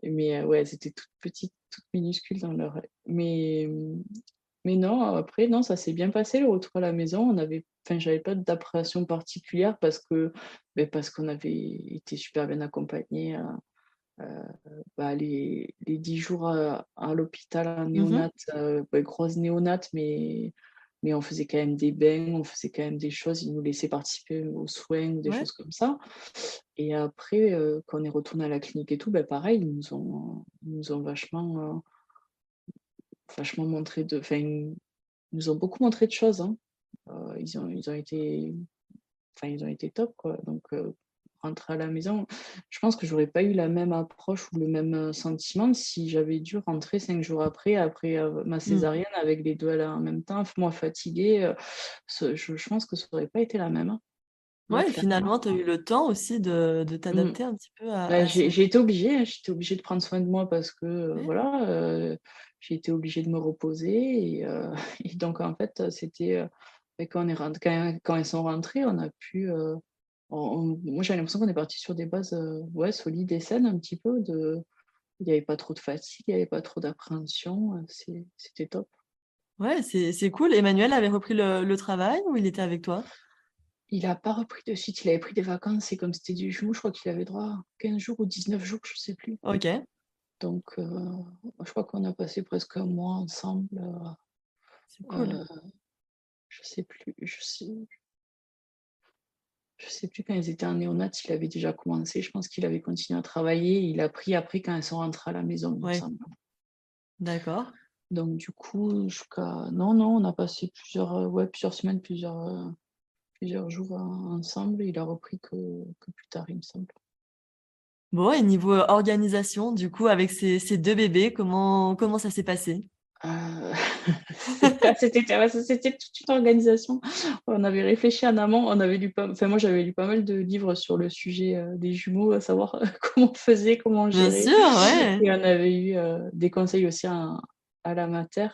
mais ouais, elles étaient toutes petites, toutes minuscules dans leur mais non, après non, ça s'est bien passé le retour à la maison. J'avais pas d'appréhension particulière parce qu'on avait été super bien accompagnés, les 10 jours, à l'hôpital en Mmh. néonat, grosse néonat, mais on faisait quand même des bains, on faisait quand même des choses. Ils nous laissaient participer aux soins ou des Ouais. choses comme ça et après, quand on est retourné à la clinique et tout, pareil, ils nous ont vachement montré ils nous ont beaucoup montré de choses, hein. Ils ont été ils ont été top, quoi. Donc, rentrer à la maison, je pense que j'aurais pas eu la même approche ou le même, sentiment si j'avais dû rentrer 5 jours après, ma Mmh. césarienne avec les 2 en même temps, moi fatiguée, je pense que ça aurait pas été la même, hein. Ouais, Ouais, clairement. finalement, tu as eu le temps aussi de Mmh. t'adapter un petit peu Bah, à ce j'ai été obligée, hein, j'étais obligée de prendre soin de moi parce que, ouais. voilà, j'ai été obligée de me reposer et donc en fait, quand on est rent quand elles sont rentrées, on a pu, moi j'avais l'impression qu'on est parti sur des bases, ouais, solides et saines un petit peu il y avait pas trop de fatigue, il y avait pas trop d'appréhension, c'était top. Ouais, c'est cool. Emmanuel avait repris le travail ou il était avec toi? Il a pas repris de suite, il avait pris des vacances et comme c'était du jumeau, je crois qu'il avait droit à 15 jours ou 19 jours, je sais plus. OK, Donc, je crois qu'on a passé presque un mois ensemble, c'est cool. heu, je sais plus, je sais plus quand ils étaient en néonat, il avait déjà commencé. Je pense qu'il avait continué à travailler. Il a pris après quand elles sont rentrées à la maison, il me Ouais, semble. d'accord. Donc du coup, non, non, on a passé plusieurs semaines, plusieurs jours ensemble. Il a repris que plus tard, il me semble. Bon et niveau, organisation, du coup, avec ces 2 bébés, comment ça s'est passé? Heu, c'était toute une organisation. On avait réfléchi en amont, on avait lu pas moi j'avais lu pas mal de livres sur le sujet, des jumeaux, à savoir, comment on faisait, comment on Bien gérait sûr, ouais. et on avait eu, des conseils aussi à la mater.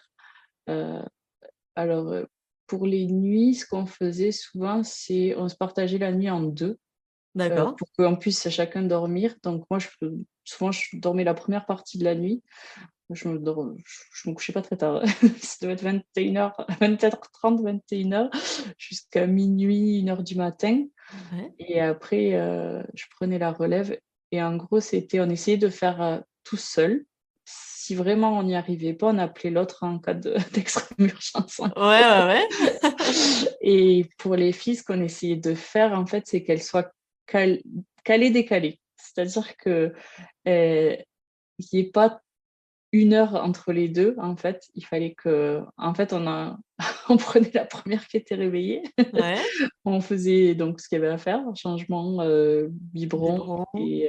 Heu, alors, pour les nuits, ce qu'on faisait souvent, c'est on se partageait la nuit en 2 D'accord. pour qu'on puisse chacun dormir. Donc moi, souvent, je dormais la première partie de la nuit. Je me couchais pas très tard. Ça devait être 21:00, 20:30, 21:00 jusqu'à minuit, 1:00 du matin Ouais. et après, je prenais la relève et en gros, on essayait de faire, tout seul. Si vraiment on n'y arrivait pas, on appelait l'autre en cas de d'extrême urgence en Ouais, gros ouais, ouais. et pour les filles, ce qu'on essayait de faire, en fait, c'est qu'elles soient cal calées-décalées. C'est-à-dire que, qu'il y ait pas 1 heure entre les 2 en fait. Il fallait en fait, on prenait la première qui était réveillée, Ouais. on faisait donc ce qu'il y avait à faire, changement, biberon Biberon. et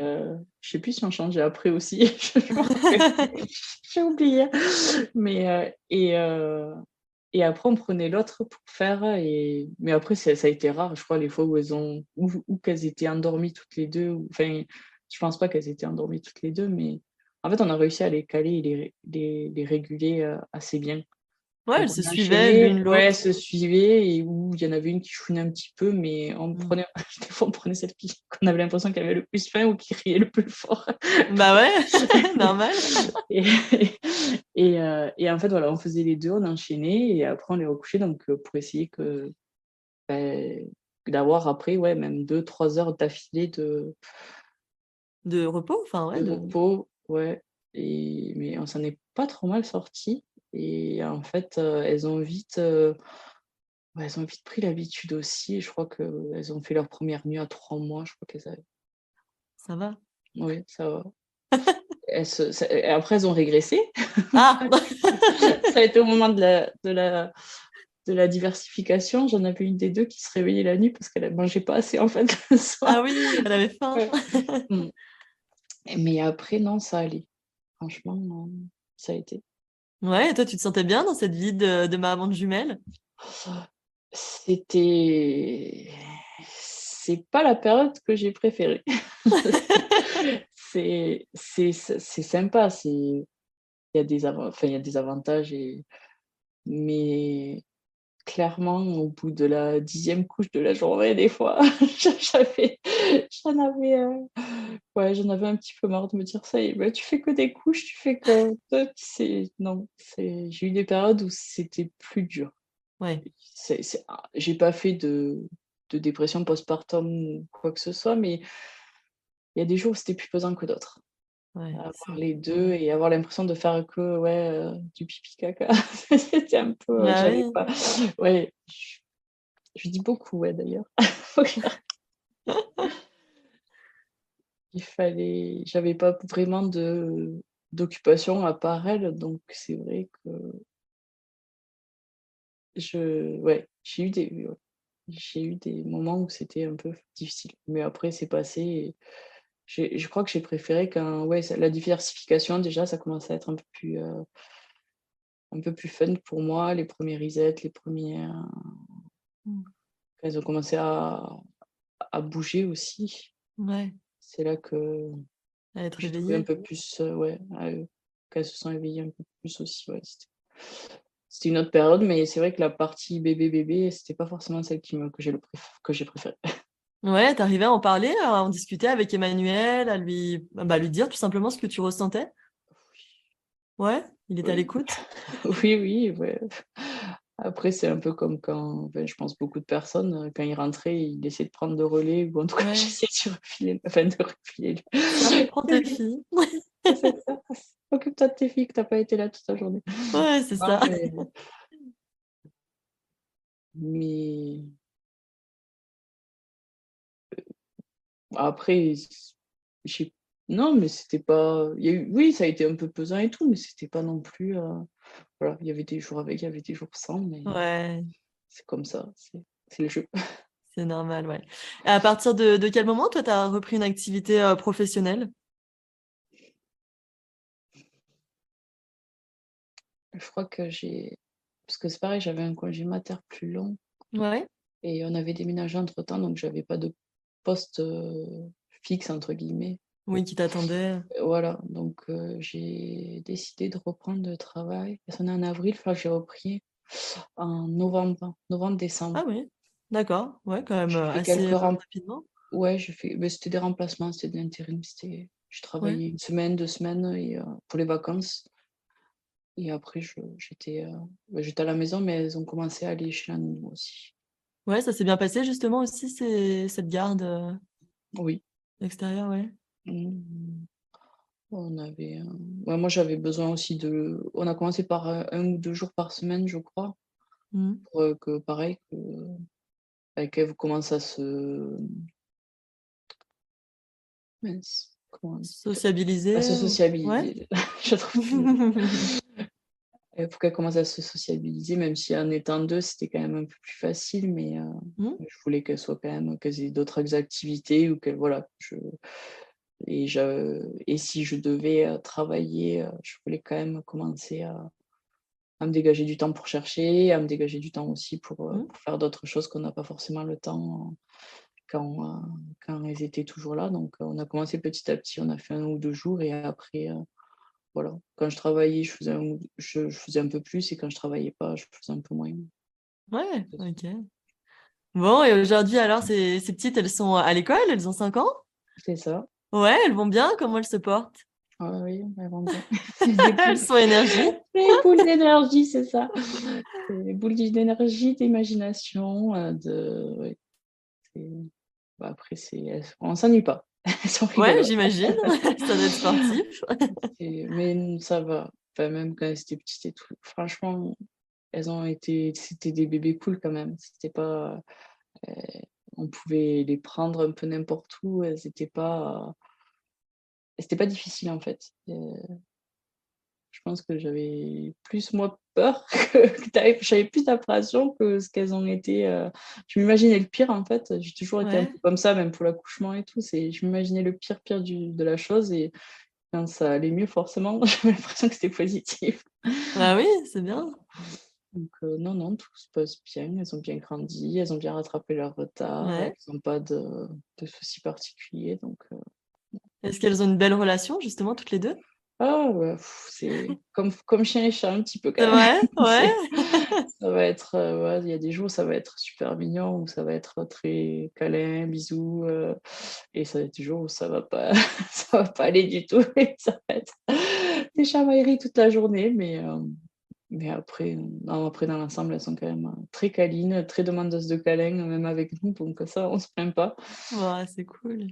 je sais plus si on changeait après aussi, je m'en rappelle plus, j'ai oublié. Mais et après on prenait l'autre pour faire mais après ça a été rare, je crois les fois où elles ont ou qu'elles étaient endormies toutes les 2 ou enfin, je pense pas qu'elles étaient endormies toutes les 2 mais en fait, on a réussi à les caler et les réguler, assez bien. Ouais, elles Donc se on suivaient enchaînait, l'une ouais, elles l'autre. se suivaient et où il y en avait une qui chouinait un petit peu, mais on Mmh. prenait des fois, on prenait celle qu'on avait l'impression qu'elle avait le plus faim ou qui riait le plus fort. Bah ouais, normal. Et et en fait, voilà, on faisait les 2, on enchaînait et après on les recouchait donc pour essayer d'avoir après, ouais, même 2-3 heures d'affilée De repos, enfin, ouais, de de repos, ouais mais on s'en est pas trop mal sortis et en fait, elles ont vite pris l'habitude aussi et je crois qu'elles ont fait leur première nuit à 3 mois, je crois qu'elles avaient ça va. oui, ça va. Et après elles ont régressé. Ah! Ça a été au moment de la diversification, j'en avais une des deux qui se réveillait la nuit parce qu'elle ne mangeait pas assez en fait le Ah soir. oui, elle avait faim. Ouais. Mm. Mais après, non, ça allait. Franchement, ça a été. Ouais, et toi, tu te sentais bien dans cette vie de maman de jumelles? C'est pas la période que j'ai préférée. C'est sympa, il y a il y a des avantages mais clairement, au bout de la 10e couche de la journée, des fois, j'avais j'en avais, ouais, j'en avais un petit peu marre de me dire: «Ça y est, bah, tu fais que des couches, tu fais que c'est non, j'ai eu des périodes où c'était plus dur. Ouais, J'ai pas fait de dépression postpartum ou quoi que ce soit, mais il y a des jours où c'était plus pesant que d'autres. ouais, Avoir c'est les 2 normal. et avoir l'impression de faire que, ouais, du pipi caca. C'était un peu, Ah j'avais oui. pas ouais, je dis beaucoup, ouais, d'ailleurs. Faut que j'arrête. J'avais pas vraiment d'occupation à part elle, donc c'est vrai que ouais, j'ai eu des moments où c'était un peu difficile, mais après c'est passé et je crois que j'ai préféré quand ouais, la diversification déjà, ça commençait à être un peu plus fun pour moi, les premiers resets, les premiers Mmh. quand elles ont commencé à bouger aussi. Ouais, C'est là que à être j'ai trouvé un réveillée. peu plus, ouais, qu'elles se sont éveillées un peu plus aussi, ouais, c'était une autre période, mais c'est vrai que la partie bébé, c'était pas forcément celle que j'ai préférée. Ouais, tu arrivais à en parler, à en discuter avec Emmanuel, à lui dire tout simplement ce que tu ressentais? Ouais, il était à Oui, l'écoute? oui, oui, ouais. Après, c'est un peu comme quand, je pense beaucoup de personnes, quand ils rentraient, ils essaient de prendre le relais ou en tout cas, Ouais, j'essayais de refiler enfin de refiler c'est ça, prends tes filles. c'est ça. «Occupe-toi de tes filles que tu as pas été là toute la journée». Ouais, c'est Non, ça. mais après, j'ai non, mais c'était pas il y a eu oui, ça a été un peu pesant et tout, mais c'était pas non plus, voilà, il y avait des jours avec, il y avait des jours sans, mais Ouais, c'est comme ça, c'est le jeu. c'est normal, ouais. Et à partir de quel moment, toi, tu as repris une activité, professionnelle? Je crois que parce que c'est pareil, j'avais un congé mater plus long Ouais? et on avait déménagé entre-temps, donc j'avais pas de poste, «fixe» entre guillemets. Oui, qui t'attendait. Voilà, donc j'ai décidé de reprendre le travail. Ça en avril, je crois que j'ai repris en Ah novembre-décembre. oui, d'accord, ouais, quand même, J'ai fait quelques assez, rem rapidement. Ouais, c'était des remplacements, c'était de l'intérim, je Ouais. travaillais une semaine, 2 semaines et pour les vacances et après j'étais à la maison, mais elles ont commencé à aller chez la nounou aussi. Ouais, ça s'est bien passé justement aussi cette garde, Oui. extérieure, ouais? Mmh. On avait, ouais, moi j'avais besoin aussi on a commencé par, 1 ou 2 jours par semaine, je crois, Mmh. pour, que pareil, qu'elles commencent mince, comment à se Sociabiliser ou ouais? sociabiliser. Je trouve plus le mot. Pour qu'elles commencent à se sociabiliser, même si en étant 2 c'était quand même un peu plus facile, mais Mmh. je voulais qu'elles aient d'autres activités ou que voilà, et si je devais, travailler, je voulais quand même commencer à me dégager du temps pour chercher, à me dégager du temps aussi Mmh. pour faire d'autres choses qu'on n'a pas forcément le temps quand, quand elles étaient toujours là. Donc, on a commencé petit à petit, on a fait 1 ou 2 jours et après, voilà. Quand je travaillais, je faisais un peu plus et quand je travaillais pas, je faisais un peu moins. Ouais, OK. Bon et aujourd'hui alors ces petites, elles sont à l'école? Elles ont 5 ans? C'est ça. Ouais, elles vont bien? Comment elles se portent? Ah oui, elles vont bien. C'est des Elles boules sont énergiques? des boules d'énergie, c'est ça. C'est des boules d'énergie, d'imagination, ouais, c'est après on s'ennuie pas. Elles sont Ouais, rigolotes. j'imagine, ça doit être sportif. Mais ça va. Enfin, même quand elles étaient petites et tout, franchement, c'était des bébés cool quand même. C'était pas, heu, on pouvait les prendre un peu n'importe où, c'était pas difficile en fait. Je pense que j'avais plus moi peur, j'avais plus d'appréhension que ce qu'elles ont été. Je m'imaginais le pire, en fait. J'ai toujours été un Ouais. peu comme ça, même pour l'accouchement et tout. Je m'imaginais le pire de la chose. Et quand ça allait mieux, forcément, j'avais l'impression que c'était positif. Bah oui, c'est bien. Donc, non, non, tout se passe bien. Elles ont bien grandi, elles ont bien rattrapé leur retard. Elles Ouais. n'ont pas de soucis particuliers. Donc, Est-ce qu'elles ont une belle relation, justement, toutes les deux? ah ouais, c'est comme chien et chat un petit peu quand C'est même. vrai? Ouais. C'est Ça va être, ouais, il y a des jours où ça va être super mignon, où ça va être très câlin, bisous, et ça va être des jours où ça va pas ça va pas aller du tout et ça va être des chamailleries toute la journée, mais après, non, après dans l'ensemble, elles sont quand même, très câlines, très demandeuses de câlins, même avec nous, donc ça, on se plaint pas. Ouais, c'est cool.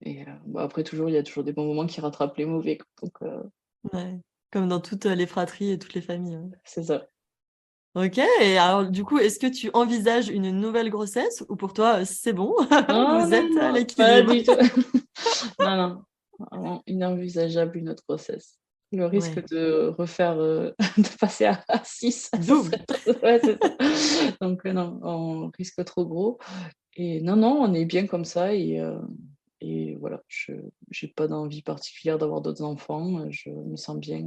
Et bah, après il y a toujours des bons moments qui rattrapent les mauvais, quoi, donc Ouais. Comme dans toutes les fratries et toutes les familles, ouais. c'est ça. OK, et alors du coup, est-ce que tu envisages une nouvelle grossesse ou pour toi, c'est bon, Non, vous non, êtes à non, pas l'équilibre? du tout. Non, non, vraiment inenvisageable une autre grossesse. Le Ouais, risque de refaire, de passer à 6, ça double. serait trop, ouais, c'est ça. Donc non, on risque trop gros et non, non, on est bien comme ça et voilà, je j'ai pas d'envie particulière d'avoir d'autres enfants, je me sens bien,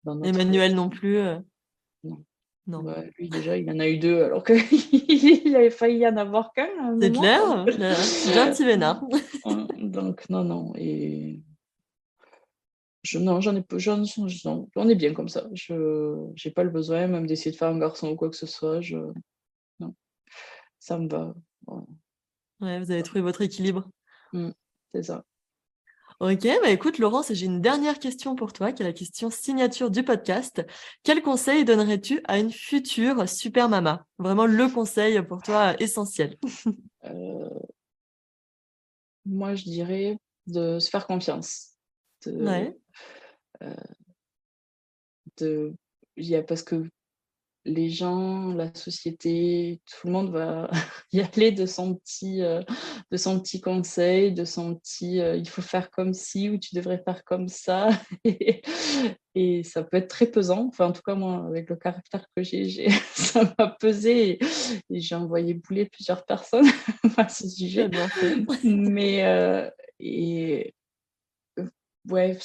dans notre Emmanuel non plus, non. non. Bah, lui déjà, il en a eu 2 alors qu'il avait failli y en avoir qu'un à un C'est moment, clair? donc Le c'est déjà un petit vénard. donc non, non et non, j'en ai peu, non, on est bien comme ça. Je j'ai pas le besoin même d'essayer de faire un garçon ou quoi que ce soit, non, ça me va. Voilà. Ouais, vous avez trouvé votre équilibre. Mmh, c'est ça. OK, bah, écoute Laurence, j'ai une dernière question pour toi, qui est la question signature du podcast. Quel conseil donnerais-tu à une future super mama? Vraiment le conseil pour toi, essentiel. Heu, Moi, je dirais de se faire confiance, de, Ouais. heu, de il y a parce que les gens, la société, tout le monde va y aller de son petit conseil, de son petit, «Il faut faire comme ci» ou «Tu devrais faire comme ça» et et ça peut être très pesant. Enfin, en tout cas, moi, avec le caractère que j'ai ça m'a pesé et j'ai envoyé bouler plusieurs personnes à ce Tu as sujet. bien fait. Mais et ouais,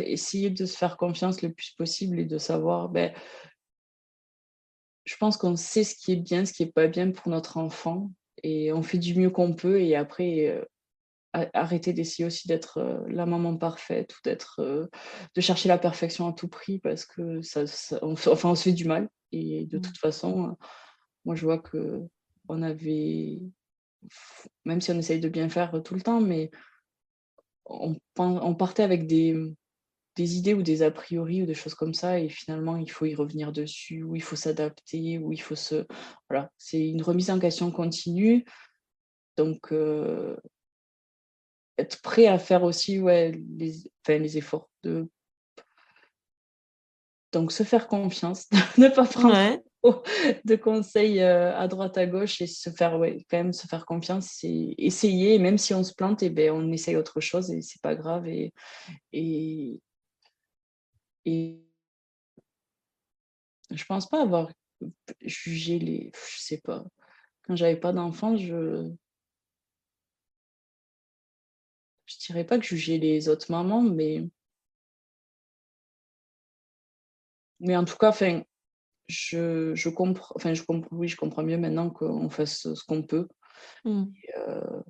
essayer de se faire confiance le plus possible et de savoir, beh, je pense qu'on sait ce qui est bien, ce qui est pas bien pour notre enfant et on fait du mieux qu'on peut et après, arrêter d'essayer aussi d'être, la maman parfaite ou de chercher la perfection à tout prix parce que on se fait du mal et de Mmh. toute façon, moi je vois qu'on avait même si on essaye de bien faire, tout le temps, mais on partait avec des idées ou des a priori ou des choses comme ça et finalement il faut y revenir dessus ou il faut s'adapter ou il faut voilà, c'est une remise en question continue donc être prêt à faire aussi, ouais, les efforts donc se faire confiance, ne pas prendre Ouais. trop de conseils, à droite à gauche et se faire, ouais, quand même se faire confiance et essayer et même si on se plante et beh, on essaye autre chose et c'est pas grave et et je pense pas avoir jugé je sais pas. Quand j'avais pas d'enfant, je dirais pas que je jugeais les autres mamans, mais en tout cas, enfin, je comprends enfin, oui, je comprends mieux maintenant qu'on fasse ce qu'on peut, Mmh. heu,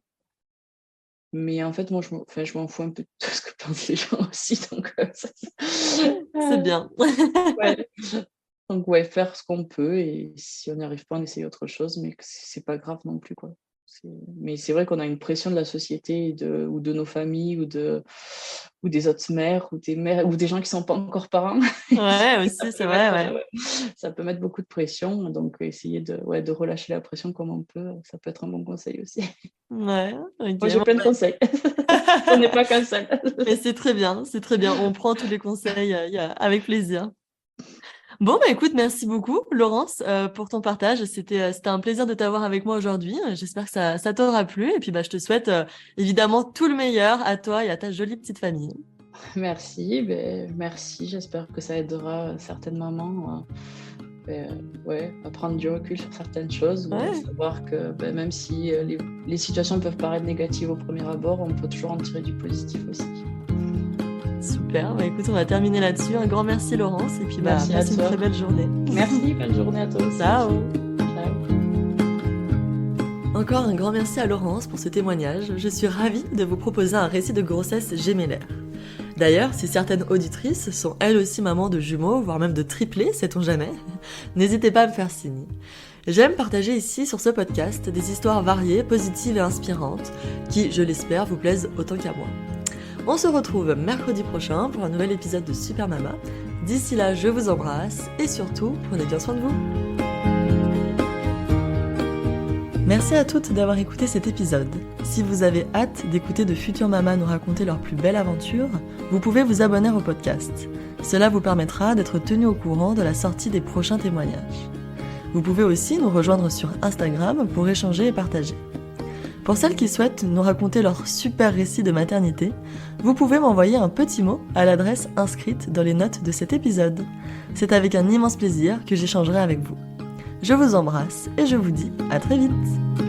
mais en fait, moi, je m'en fous un peu de tout ce que pensent les gens aussi, donc ça C'est bien. ouais, donc ouais, faire ce qu'on peut et si on n'y arrive pas, on essaye autre chose, mais que c'est pas grave non plus, quoi. C'est Mais c'est vrai qu'on a une pression de la société ou de nos familles ou des autres mères ou des mères ou des gens qui sont pas encore parents. Ouais, Ça aussi, c'est peut vrai, mettre, ouais. ouais, ça peut mettre beaucoup de pression, donc essayer de relâcher la pression comme on peut, ça peut être un bon conseil aussi. Ouais, OK. Moi, j'ai Bon, plein de bah conseils. J'en ai pas qu'un seul. mais c'est très bien, c'est très bien. On prend tous les conseils, y a avec plaisir. Bon, bah, écoute, merci beaucoup Laurence, pour ton partage. C'était un plaisir de t'avoir avec moi aujourd'hui. J'espère que ça t'aura plu et puis, bah, je te souhaite, évidemment tout le meilleur à toi et à ta jolie petite famille. Merci, merci. J'espère que ça aidera certaines mamans à prendre du recul sur certaines choses, à savoir que même si les situations peuvent paraître négatives au premier abord, on peut toujours en tirer du positif aussi. Super, écoute, on va terminer là-dessus. Un grand merci Laurence et puis merci passe une très belle journée. Merci, belle journée à toi aussi. Ciao. Encore un grand merci à Laurence pour ce témoignage. Je suis ravie de vous proposer un récit de grossesse gémellaire. D'ailleurs, si certaines auditrices sont elles aussi mamans de jumeaux, voire même de triplés, sait-on jamais, n'hésitez pas à me faire signe. J'aime partager ici sur ce podcast des histoires variées, positives et inspirantes, qui, je l'espère, vous plaisent autant qu'à moi. On se retrouve mercredi prochain pour un nouvel épisode de Super Mama. D'ici là, je vous embrasse et surtout, prenez bien soin de vous. Merci à toutes d'avoir écouté cet épisode. Si vous avez hâte d'écouter de futures mamas nous raconter leur plus belle aventure, vous pouvez vous abonner au podcast. Cela vous permettra d'être tenu au courant de la sortie des prochains témoignages. Vous pouvez aussi nous rejoindre sur Instagram pour échanger et partager. Pour celles qui souhaitent nous raconter leur super récit de maternité, vous pouvez m'envoyer un petit mot à l'adresse inscrite dans les notes de cet épisode. C'est avec un immense plaisir que j'échangerai avec vous. Je vous embrasse et je vous dis à très vite.